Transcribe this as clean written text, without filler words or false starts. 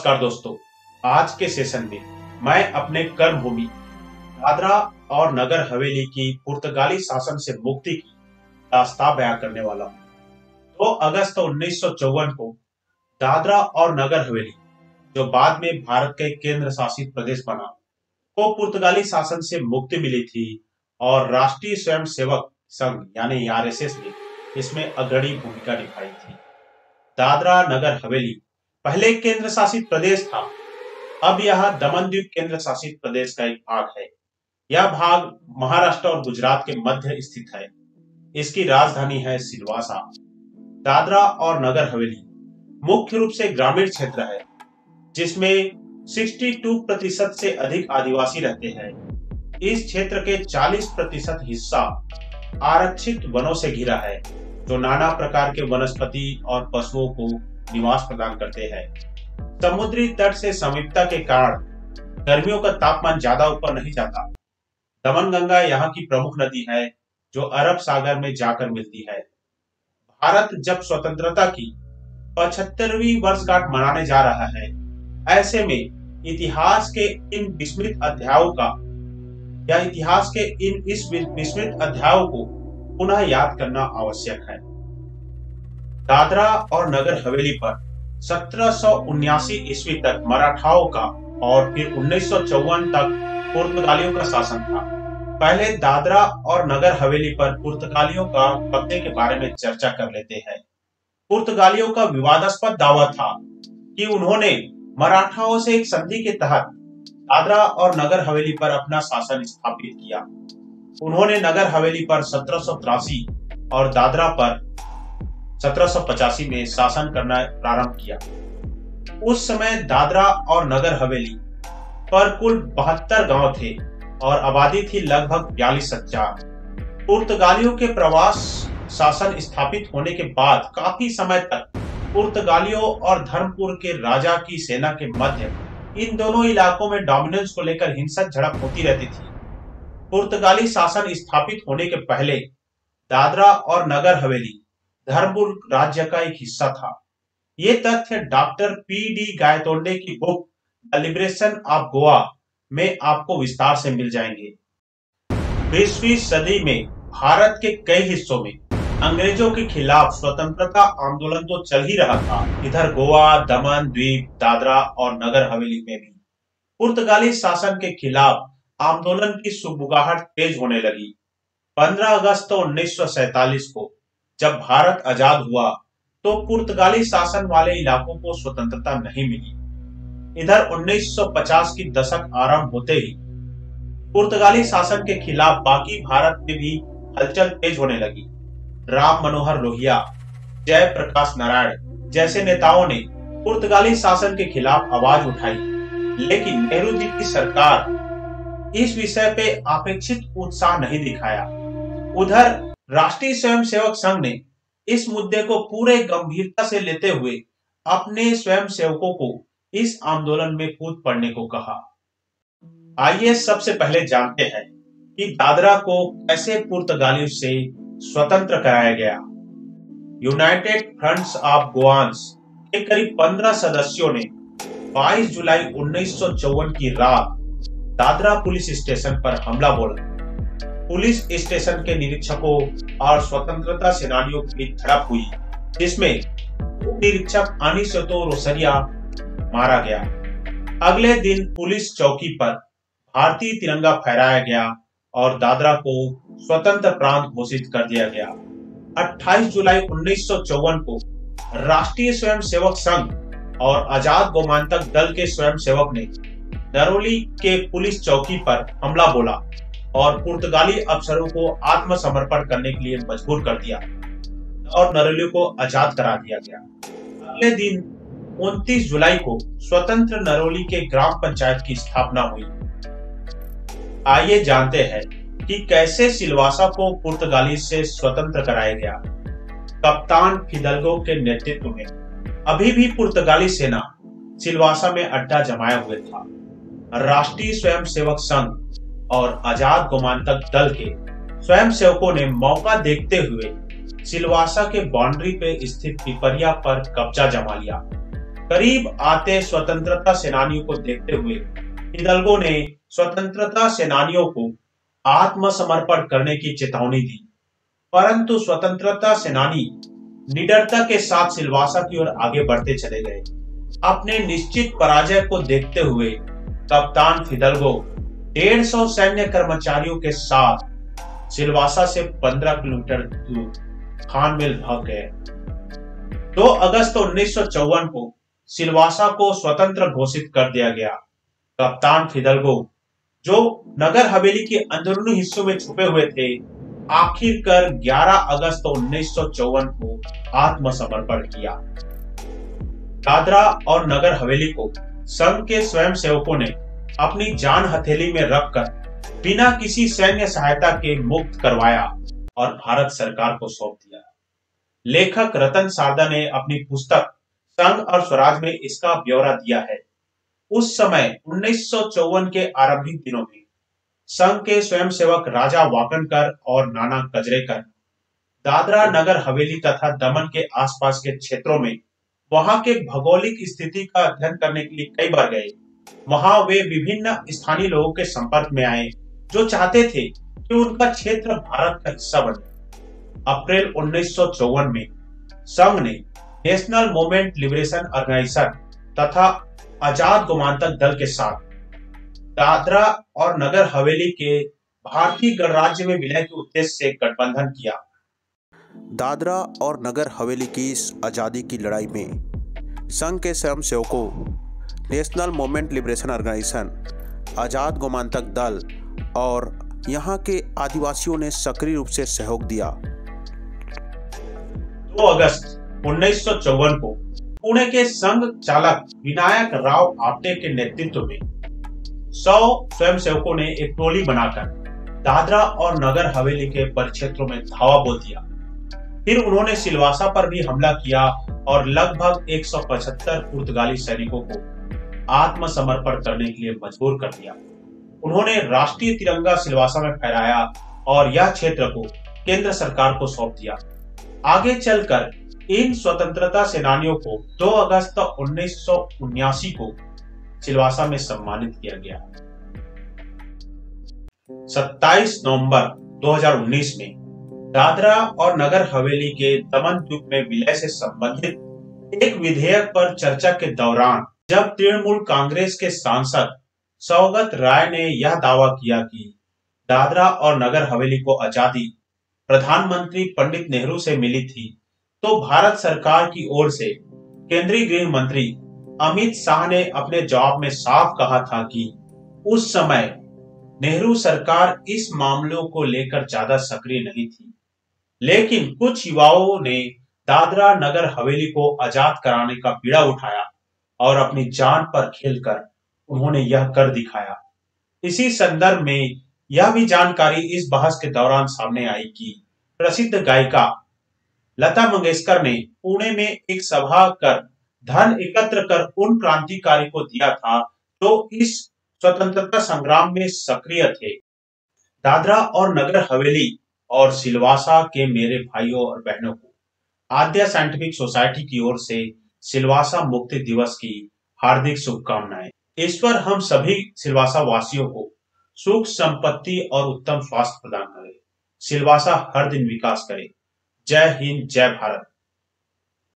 नमस्कार दोस्तों, आज के सेशन में मैं अपने कर्म भूमि दादरा और नगर हवेली की पुर्तगाली शासन से मुक्ति की दास्तां बयां करने वाला हूँ। 2 अगस्त 1954 को दादरा और नगर हवेली, जो बाद में भारत का एक केंद्र शासित प्रदेश बना, को पुर्तगाली शासन से मुक्ति मिली थी और राष्ट्रीय स्वयंसेवक संघ यानी आरएसएस ने इसमें अग्रणी भूमिका निभाई थी। दादरा नगर हवेली पहले केंद्र शासित प्रदेश था, अब यह दमन द्वीप केंद्र शासित प्रदेश का एक भाग है। यह भाग महाराष्ट्र और गुजरात के मध्य स्थित है। इसकी राजधानी है सिलवासा। दादरा और नगर हवेली मुख्य रूप से ग्रामीण क्षेत्र है, जिसमें 62% से अधिक आदिवासी रहते हैं। इस क्षेत्र के 40% हिस्सा आरक्षित वनों से घिरा है, जो नाना प्रकार के वनस्पति और पशुओं को निवास प्रदान करते हैं। समुद्री तट से समीपता के कारण गर्मियों का तापमान ज्यादा ऊपर नहीं जाता। दमनगंगा यहाँ की प्रमुख नदी है, जो अरब सागर में जाकर मिलती है। भारत जब स्वतंत्रता की 75वीं वर्षगांठ मनाने जा रहा है, ऐसे में इतिहास के इन विस्मृत अध्यायों को पुनः याद करना आवश्यक है। दादरा और नगर हवेली पर 1779 ईस्वी तक मराठाओं का और फिर 1954 तक पुर्तगालियों का शासन था। पहले दादरा और नगर हवेली पर पुर्तगालियों का कब्जे के बारे में चर्चा कर लेते हैं। पुर्तगालियों का विवादास्पद दावा था कि उन्होंने मराठाओं से एक संधि के तहत दादरा और नगर हवेली पर अपना शासन स्थापित किया। उन्होंने नगर हवेली पर 1783 और दादरा पर 1785 में शासन करना प्रारंभ किया। उस समय दादरा और नगर हवेली पर कुल 72 गांव थे और आबादी थी लगभग 42,000। पुर्तगालियों के प्रवास शासन स्थापित होने के बाद काफी समय तक पुर्तगालियों और धर्मपुर के राजा की सेना के मध्य इन दोनों इलाकों में डोमिनेंस को लेकर हिंसक झड़प होती रहती थी। पुर्तगाली शासन स्थापित होने के पहले दादरा और नगर हवेली धर्मपुर राज्य का एक हिस्सा था। ये तथ्य डॉक्टर पी.डी. गायतोंडे की book the liberation of Goa में आपको विस्तार से मिल जाएंगे। 20वीं सदी में भारत के कई हिस्सों में अंग्रेजों के खिलाफ स्वतंत्रता आंदोलन तो चल ही रहा था। इधर गोवा, दमन द्वीप, दादरा और नगर हवेली में भी पुर्तगाली शासन के खिलाफ आंदोलन की सुगबुगाहट तेज होने लगी। 15 अगस्त 1947 को जब भारत आजाद हुआ, तो पुर्तगाली शासन वाले इलाकों को स्वतंत्रता नहीं मिली। इधर 1950 की दशक आरंभ होते ही पुर्तगाली शासन के खिलाफ बाकी भारत में भी हलचल तेज होने लगी। राम मनोहर लोहिया, जयप्रकाश नारायण जैसे नेताओं ने पुर्तगाली शासन के खिलाफ आवाज उठाई, लेकिन नेहरू जी की सरकार इस विषय पे अपेक्षित उत्साह नहीं दिखाया। उधर राष्ट्रीय स्वयंसेवक संघ ने इस मुद्दे को पूरे गंभीरता से लेते हुए अपने स्वयंसेवकों को इस आंदोलन में कूद पड़ने को कहा। आइए सबसे पहले जानते हैं कि दादरा को कैसे पुर्तगालियों से स्वतंत्र कराया गया। यूनाइटेड फ्रंट्स ऑफ गोवान्स के करीब 15 सदस्यों ने 22 जुलाई 1954 की रात दादरा पुलिस स्टेशन पर हमला बोला। पुलिस स्टेशन के निरीक्षकों और स्वतंत्रता सेनानियों की झड़प हुई, जिसमें निरीक्षक अनिसतो रोसरिया मारा गया। अगले दिन पुलिस चौकी पर भारतीय तिरंगा फहराया गया और दादरा को स्वतंत्र प्रांत घोषित कर दिया गया। 28 जुलाई 1954 को राष्ट्रीय स्वयंसेवक संघ और आजाद गोमांतक दल के स्वयंसेवक ने नरोली के पुलिस चौकी पर हमला बोला और पुर्तगाली अफसरों को आत्मसमर्पण करने के लिए मजबूर कर दिया और नरोली को आजाद करा दिया गया। अगले दिन 29 जुलाई को स्वतंत्र नरोली के ग्राम पंचायत की स्थापना हुई। आइए जानते हैं कि कैसे सिलवासा को पुर्तगाली से स्वतंत्र कराया गया। कप्तान फिदल्गो के नेतृत्व में अभी भी पुर्तगाली सेना सिलवासा में अड्डा जमाया हुए था। राष्ट्रीय स्वयंसेवक संघ और आजाद गोमांतक दल के स्वयंसेवकों ने मौका देखते हुए सिलवासा के बाउंड्री पे स्थित पिपरिया पर कब्जा जमा लिया। करीब आते स्वतंत्रता सेनानियों को देखते हुए हिदल्गो ने स्वतंत्रता सेनानियों को आत्मसमर्पण करने की चेतावनी दी, परंतु स्वतंत्रता सेनानी निडरता के साथ सिलवासा की ओर आगे बढ़ते चले गए। अपने निश्चित पराजय को देखते हुए कप्तान फिदल्गो 150 सैन्य कर्मचारियों के साथ सिलवासा से 15 किलोमीटर दूर खानमेल भाग गए। 2 अगस्त 1954 को सिलवासा को स्वतंत्र घोषित कर दिया गया। कप्तान फिदल्गो, जो नगर हवेली के अंदरूनी हिस्सों में छुपे हुए थे, आखिरकार 11 अगस्त 1954 को आत्मसमर्पण किया। दादरा और नगर हवेली को संघ के स्वयंसेवकों ने अपनी जान हथेली में रखकर बिना किसी सैन्य सहायता के मुक्त करवाया और भारत सरकार को सौंप दिया। लेखक रतन सारदा ने अपनी पुस्तक संघ और स्वराज में इसका ब्यौरा दिया है। उस समय 1954 के आरंभिक दिनों में संघ के स्वयंसेवक राजा वाकनकर और नाना कजरेकर दादरा नगर हवेली तथा दमन के आसपास के क्षेत्रों में वहां के भौगोलिक स्थिति का अध्ययन करने के लिए कई बार गए। वहां वे विभिन्न स्थानीय लोगों के संपर्क में आए जो चाहते थे कि उनका क्षेत्र भारत का हिस्सा बने। अप्रैल 1954 में संघ ने नेशनल मूवमेंट लिबरेशन ऑर्गेनाइजेशन तथा आजाद गोमांतक दल के साथ दादरा और नगर हवेली के भारतीय गणराज्य में विलय के उद्देश्य से गठबंधन किया। दादरा और नगर हवेली की इस आज़ादी की लड़ाई में संघ के स्वयंसेवकों, नेशनल मूवमेंट लिबरेशन ऑर्गेनाइजेशन, आजाद गोमांतक दल और यहाँ के आदिवासियों ने सक्रिय रूप से सहयोग दिया। 2 अगस्त 1954 को पुणे के संघ चालक विनायक राव आपटे के नेतृत्व में 100 स्वयंसेवकों ने एक टोली बनाकर दादरा और नगर हवेली के परिक्षेत्रों में धावा बोल दिया। फिर उन्होंने सिलवासा पर भी हमला किया और लगभग 175 पुर्तगाली सैनिकों को आत्मसमर्पण करने के लिए मजबूर कर दिया। उन्होंने राष्ट्रीय तिरंगा सिलवासा में फहराया और यह क्षेत्र को केंद्र सरकार को सौंप दिया। आगे चलकर इन स्वतंत्रता सेनानियों को 2 अगस्त 1979 को सिलवासा में सम्मानित किया गया। 27 नवंबर 2019 में दादरा और नगर हवेली के दमन द्वीप में विलय से संबंधित एक विधेयक पर चर्चा के दौरान जब तृणमूल कांग्रेस के सांसद सौगत राय ने यह दावा किया कि दादरा और नगर हवेली को आजादी प्रधानमंत्री पंडित नेहरू से मिली थी, तो भारत सरकार की ओर से केंद्रीय गृह मंत्री अमित शाह ने अपने जवाब में साफ कहा था कि उस समय नेहरू सरकार इस मामलों को लेकर ज्यादा सक्रिय नहीं थी, लेकिन कुछ युवाओं ने दादरा नगर हवेली को आजाद कराने का बीड़ा उठाया और अपनी जान पर खेलकर उन्होंने यह कर दिखाया। इसी संदर्भ में यह भी जानकारी इस बहस के दौरान सामने आई कि प्रसिद्ध गायिका लता मंगेशकर ने पुणे में एक सभा कर धन एकत्र कर उन क्रांतिकारी को दिया था जो इस स्वतंत्रता संग्राम में सक्रिय थे। दादरा और नगर हवेली और सिलवासा के मेरे भाइयों और बहनों को आद्या साइंटिफिक सोसाइटी की ओर से सिलवासा मुक्ति दिवस की हार्दिक शुभकामनाएं। ईश्वर हम सभी सिलवासा वासियों को सुख संपत्ति और उत्तम स्वास्थ्य प्रदान करे। सिलवासा हर दिन विकास करे। जय हिंद, जय भारत।